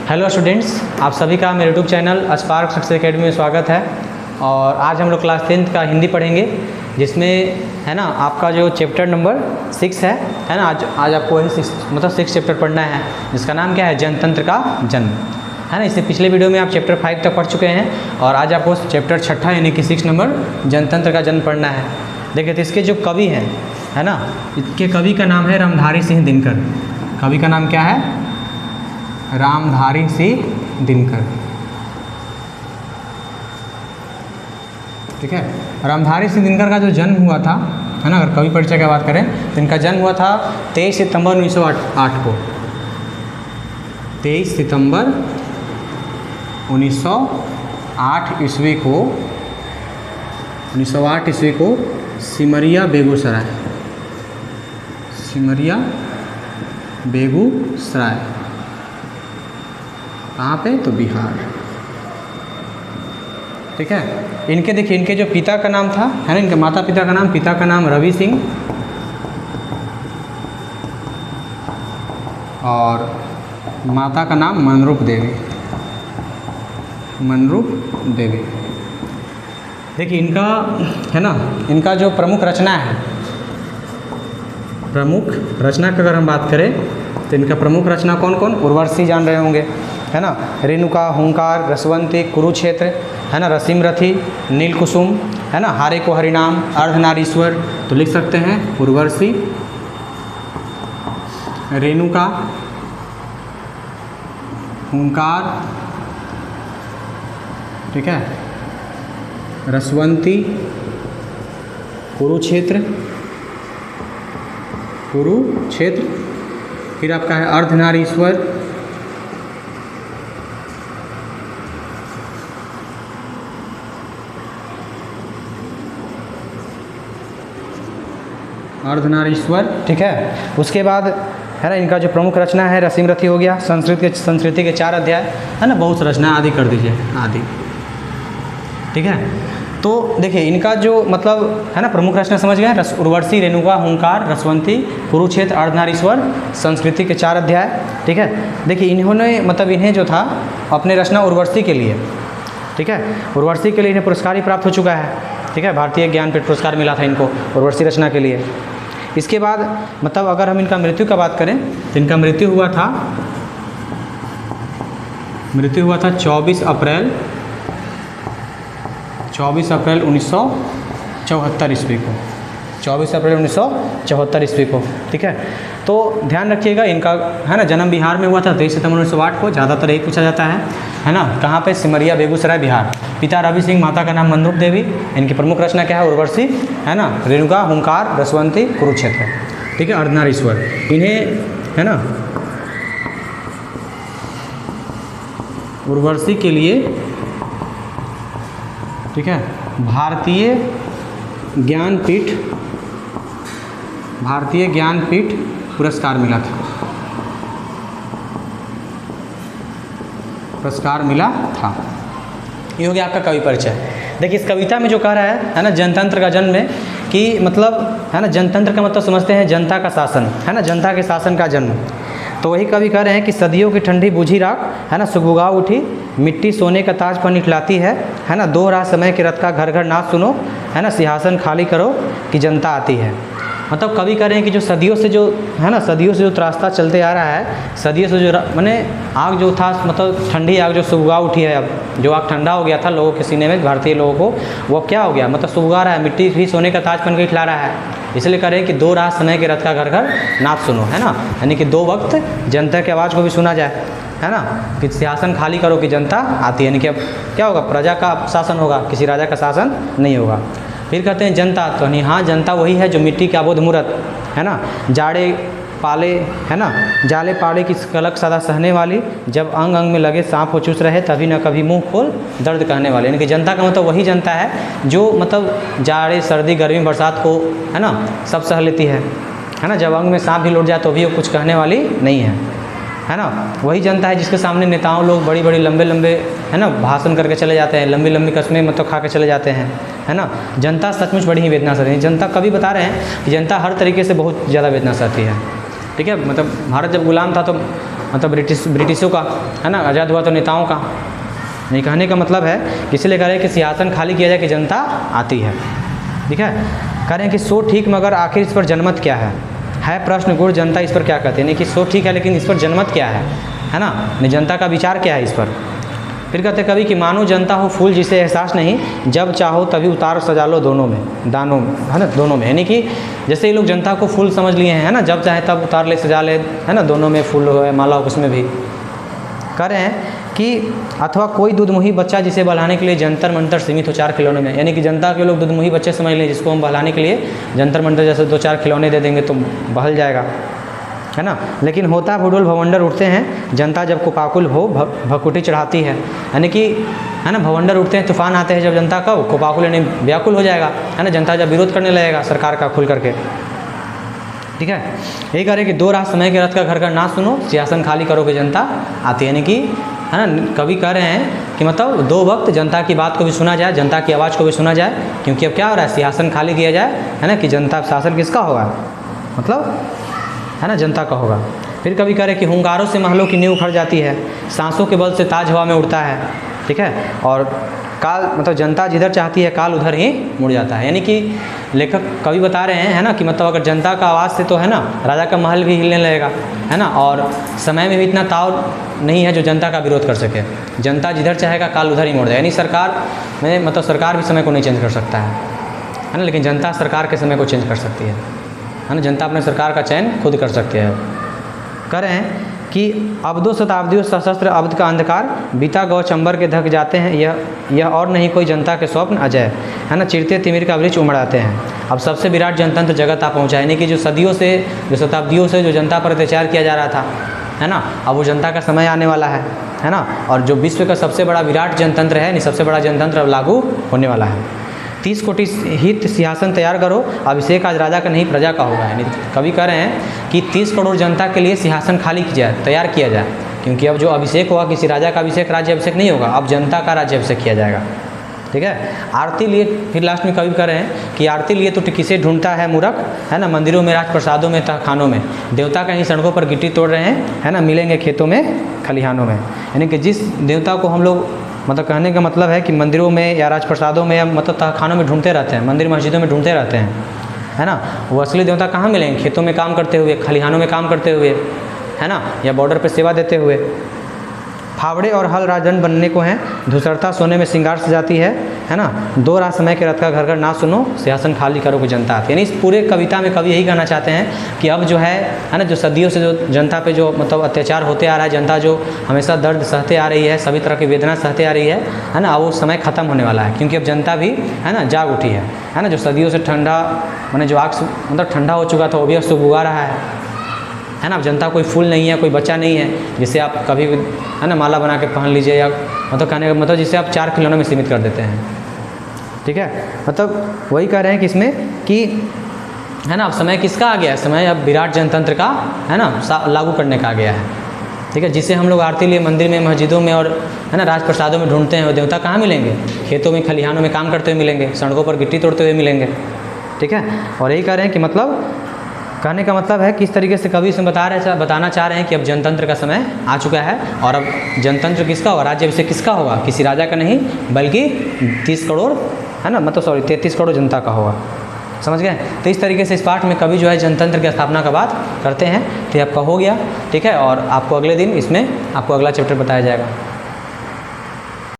Hello students, आप सभी का मेरे यूट्यूब चैनल अस्पार्क सक्सेस एकेडमी में स्वागत है। और आज हम लोग क्लास 10th का हिंदी पढ़ेंगे, जिसमें है ना आपका जो चैप्टर नंबर 6 है ना। आज आपको वही 6 चैप्टर पढ़ना है, जिसका नाम क्या है, जनतंत्र का जन्म, है ना। इससे पिछले वीडियो में आप चैप्टर 5 तक पढ़ चुके हैं और आज आपको चैप्टर 6 यानी कि 6 नंबर जनतंत्र का जन्म पढ़ना है। देखिए, तो इसके जो कवि हैं, है ना, इसके कवि का नाम है रामधारी सिंह दिनकर। कवि का नाम क्या है? रामधारी सिंह दिनकर। ठीक है, रामधारी सिंह दिनकर का जो जन्म हुआ था, है ना, अगर कवि परिचय की बात करें तो इनका जन्म हुआ था 23 सितंबर 1908 को। 23 सितंबर 1908 ईस्वी को 1908 ईस्वी को सिमरिया बेगूसराय, सिमरिया बेगूसराय, कहाँ पे? तो बिहार। ठीक है, इनके देखिए, इनके जो पिता का नाम था, है ना, इनके माता पिता का नाम, पिता का नाम रवि सिंह और माता का नाम मनरूप देवी, मनरूप देवी। देखिए, इनका है ना, इनका जो प्रमुख रचना है, प्रमुख रचना की अगर हम बात करें तो इनका प्रमुख रचना कौन कौन? उर्वशी जान रहे होंगे, है ना, रेणुका, हुंकार, रसवंती, कुरुक्षेत्र, है ना, रसीम रथी, नील कुसुम, है ना, हारे को हरिनाम, अर्धनारीश्वर। तो लिख सकते हैं उर्वशी, रेणुका, हुंकार, ठीक है, रसवंती, कुरुक्षेत्र, कुरुक्षेत्र, फिर आपका है अर्धनारीश्वर, अर्धनारीश्वर। ठीक है, उसके बाद है ना, इनका जो प्रमुख रचना है रसीम रथी हो गया, संस्कृति के 4 अध्याय, है ना, बहुत रचना आदि कर दीजिए, आदि। ठीक है, तो देखिए इनका जो मतलब है ना प्रमुख रचना समझ गए, उर्वशी, रेणुका, हुंकार, रसवंती, कुरुक्षेत्र, अर्धनारीश्वर, संस्कृति के 4 अध्याय। ठीक है, देखिए इन्होंने मतलब इन्हें जो था अपने रचना उर्वशी के लिए, ठीक है, उर्वशी के लिए इन्हें पुरस्कार ही प्राप्त हो चुका है। ठीक है, भारतीय ज्ञानपीठ पुरस्कार मिला था इनको उर्वशी रचना के लिए। इसके बाद मतलब अगर हम इनका मृत्यु का बात करें तो इनका मृत्यु हुआ था 24 अप्रैल 1974 ईस्वी को, 24 अप्रैल 1974 ईस्वी को। ठीक है, तो ध्यान रखिएगा इनका है ना जन्म बिहार में हुआ था 23 सितंबर 1908 को। ज़्यादातर यही पूछा जाता है ना, कहाँ पे? सिमरिया बेगूसराय बिहार। पिता रवि सिंह, माता का नाम मनरूप देवी। इनकी प्रमुख रचना क्या है? उर्वशी, है ना, रेणुका, हुंकार, रसवंती, कुरुक्षेत्र। ठीक है, अर्धनारीश्वर। इन्हें है ना उर्वशी के लिए, ठीक है, भारतीय ज्ञानपीठ पुरस्कार मिला था, ये हो गया आपका कवि परिचय। देखिए इस कविता में जो कह रहा है ना, जनतंत्र का जन्म में, कि मतलब है ना, जनतंत्र का मतलब समझते हैं जनता का शासन, है ना, जनता के शासन का जन्म। तो वही कवि कह रहे हैं कि सदियों की ठंडी बूझी राख, है ना, सुगबुगा उठी, मिट्टी सोने का ताज पर निकलाती है ना, दो राह समय के रथ का घर घर नाच सुनो, है ना, सिंहासन खाली करो कि जनता आती है। मतलब कवि कह रहे हैं कि जो सदियों से जो है ना, सदियों से जो रास्ता चलते आ रहा है, सदियों से जो माने आग जो था, मतलब ठंडी आग जो सुगबुगा उठी है, अब जो आग ठंडा हो गया था लोगों के सीने में, भारतीय लोगों को, वो क्या हो गया? मतलब सुगबुगा रहा है, मिट्टी भी सोने का ताज बन के खिला रहा है। इसलिए कह रहे हैं कि दो राह समय के रथ का घर घर नाच सुनो, है ना, यानी कि 2 वक्त जनता की आवाज़ को भी सुना जाए, है ना, कि सिंहासन खाली करो कि जनता आती है। यानी कि अब क्या होगा? प्रजा का शासन होगा, किसी राजा का शासन नहीं होगा। फिर कहते हैं जनता, तो नहीं, हाँ, जनता वही है जो मिट्टी के अबोध मूरत, है ना, जाड़े पाले, है ना, जाले पाले की कलक सदा सहने वाली, जब अंग अंग में लगे सांप हो चूस रहे, तभी न कभी मुंह खोल दर्द कहने वाले। यानी कि जनता का मतलब वही जनता है जो मतलब जाड़े, सर्दी, गर्मी, बरसात को, है ना, सब सह लेती है ना, जब अंग में सांप भी लौट जाए तो भी वो कुछ कहने वाली नहीं है ना। वही जनता है जिसके सामने नेताओं लोग बड़ी बड़ी लंबे लंबे, है ना, भाषण करके चले जाते हैं, लंबी लंबी कस्में मतलब खा के चले जाते हैं, है ना। जनता सचमुच बड़ी ही वेदना सहती है। जनता कभी बता रहे हैं कि जनता हर तरीके से बहुत ज़्यादा वेदना सहती है। ठीक है, मतलब भारत जब गुलाम था तो मतलब ब्रिटिशों का, है ना, आज़ाद हुआ तो नेताओं का। ये कहने का मतलब है कि इसलिए कह रहे हैं कि सिंहासन खाली किया जाए कि जनता आती है। ठीक है, कह रहे हैं कि सो ठीक मगर आखिर इस पर जनमत क्या है प्रश्न गुण, जनता इस पर क्या कहते हैं। नहीं कि सो ठीक है लेकिन इस पर जनमत क्या है ना, नहीं जनता का विचार क्या है इस पर। फिर कहते कवि कि मानो जनता हो फूल जिसे एहसास नहीं, जब चाहो तभी उतार सजा लो दोनों में, दानों में, है ना, दोनों में। यानी कि जैसे ये लोग जनता को फूल समझ लिए हैं, है ना, जब चाहे तब उतार ले सजा ले, है ना, दोनों में फूल हो माला हो उसमें भी। कह रहे हैं कि अथवा कोई दूधमुही बच्चा जिसे बहलाने के लिए जंतर मंतर सीमित हो 4 खिलौने में, यानी कि जनता के लोग दूधमुही बच्चे समझ लें जिसको हम बहलाने के लिए जंतर मंतर जैसे 2-4 खिलौने दे देंगे तो बहल जाएगा, है ना। लेकिन होता भूडोल भवंडर उठते हैं जनता जब कोपाकुल हो भकुटी चढ़ाती है, यानी कि, है ना, भवंडर उठते हैं, तूफान आते हैं जब जनता का कोपाकुल यानी व्याकुल हो जाएगा, है ना, जनता जब विरोध करने लगेगा सरकार का खुल करके। ठीक है, यही कह रहे कि 2 राह समय के रथ का घर घर ना सुनो, सिंहासन खाली करो कि जनता आती है। यानी कि, है ना, कवि कह रहे हैं कि मतलब 2 वक्त जनता की बात को भी सुना जाए, जनता की आवाज़ को भी सुना जाए, क्योंकि अब क्या हो रहा है, सिंहासन खाली किया जाए, है ना, कि जनता शासन किसका होगा, मतलब, है ना, जनता का होगा। फिर कभी कह रहे कि हुंकारों से महलों की नींव उखड़ जाती है, सांसों के बल से ताज हवा में उड़ता है। ठीक है, और काल मतलब जनता जिधर चाहती है काल उधर ही मुड़ जाता है। यानी कि लेखक कवि बता रहे हैं, है ना, कि मतलब अगर जनता का आवाज़ से तो, है ना, राजा का महल भी हिलने लगेगा, है ना, और समय में भी इतना ताव नहीं है जो जनता का विरोध कर सके। जनता जिधर चाहेगा काल उधर ही मुड़ जाए। यानी सरकार में मतलब सरकार भी समय को नहीं चेंज कर सकता है ना, लेकिन जनता सरकार के समय को चेंज कर सकती है ना, जनता अपने सरकार का चयन खुद कर सकती है। कह रहे हैं कि अब्दों शताब्दियों सशस्त्र अब्द का अंधकार बीता गौ चंबर के धक जाते हैं, यह और नहीं कोई जनता के स्वप्न अजय, है ना, चिरते तिमिर का वृक्ष उमड़ाते हैं। अब सबसे विराट जनतंत्र जगत आ पहुँचा, यानी कि जो सदियों से, जो शताब्दियों से जो जनता पर अत्याचार किया जा रहा था, है ना, अब वो जनता का समय आने वाला है ना, और जो विश्व का सबसे बड़ा विराट जनतंत्र है, नहीं सबसे बड़ा जनतंत्र अब लागू होने वाला है। 30 कोटि हित सिंहासन तैयार करो, अभिषेक आज राजा का नहीं प्रजा का होगा। यानी कवि कह रहे हैं कि 30 करोड़ जनता के लिए सिंहासन खाली किया जाए, तैयार किया जाए, क्योंकि अब जो अभिषेक होगा किसी राजा का अभिषेक, राज्य अभिषेक नहीं होगा, अब जनता का राज्य अभिषेक किया जाएगा। ठीक है, आरती लिए, फिर लास्ट में कवि कह रहे हैं कि आरती लिए तो किसे ढूंढता है मूर्ख, है ना, मंदिरों में, राजप्रसादों में, तहखानों में, देवता कहीं सड़कों पर गिट्टी तोड़ रहे हैं, है ना, मिलेंगे खेतों में खलिहानों में। यानी कि जिस देवता को हम लोग मतलब कहने का मतलब है कि मंदिरों में या राजप्रसादों में या मतलब तहखानों में ढूंढते रहते हैं, मंदिर मस्जिदों में ढूंढते रहते हैं, है ना, वो असली देवता कहाँ मिलेंगे, खेतों में काम करते हुए, खलिहानों में काम करते हुए, है ना, या बॉर्डर पे सेवा देते हुए। फावड़े और हल राजदंड बनने को हैं, धूसरता सोने में श्रृंगार सजाती है ना, 2 राह समय के रथ का घर घर ना सुनो, सिंहासन खाली करो कि जनता आती है। यानी इस पूरे कविता में कवि यही कहना चाहते हैं कि अब जो है ना, जो सदियों से जो जनता पे जो मतलब अत्याचार होते आ रहा है, जनता जो हमेशा दर्द सहते आ रही है, सभी तरह की वेदना सहते आ रही है ना, वो समय ख़त्म होने वाला है, क्योंकि अब जनता भी, है ना, जाग उठी है ना, जो सदियों से ठंडा मैंने जो आग मतलब ठंडा हो चुका था वो भी अब सुबह आ रहा है ना। अब जनता कोई फूल नहीं है, कोई बच्चा नहीं है जिसे आप कभी भी, है ना, माला बना के पहन लीजिए, या मतलब कहने का मतलब जिसे आप 4 खिलौनों में सीमित कर देते हैं। ठीक है, मतलब वही कह रहे हैं कि इसमें कि, है ना, अब समय किसका आ गया है, समय अब विराट जनतंत्र का, है ना, लागू करने का आ गया है। ठीक है, जिसे हम लोग आरती लिए मंदिर में, मस्जिदों में और, है ना, राजप्रसादों में ढूंढते हैं, वो देवता कहाँ मिलेंगे, खेतों में, खलिहानों में काम करते हुए मिलेंगे, सड़कों पर गिट्टी तोड़ते हुए मिलेंगे। ठीक है, और यही कह रहे हैं कि मतलब कहने का मतलब है कि इस तरीके से कवि इसमें बताना चाह रहे हैं कि अब जनतंत्र का समय आ चुका है, और अब जनतंत्र किसका होगा, राज्य अभिषेक किसका होगा, किसी राजा का नहीं बल्कि 30 करोड़, है ना, मतलब 33 करोड़ जनता का होगा। समझ गए। तो इस तरीके से इस पाठ में कवि जो है जनतंत्र की स्थापना का बात करते हैं। तो आपका हो गया, ठीक है, और आपको अगले दिन इसमें आपको अगला चैप्टर बताया जाएगा।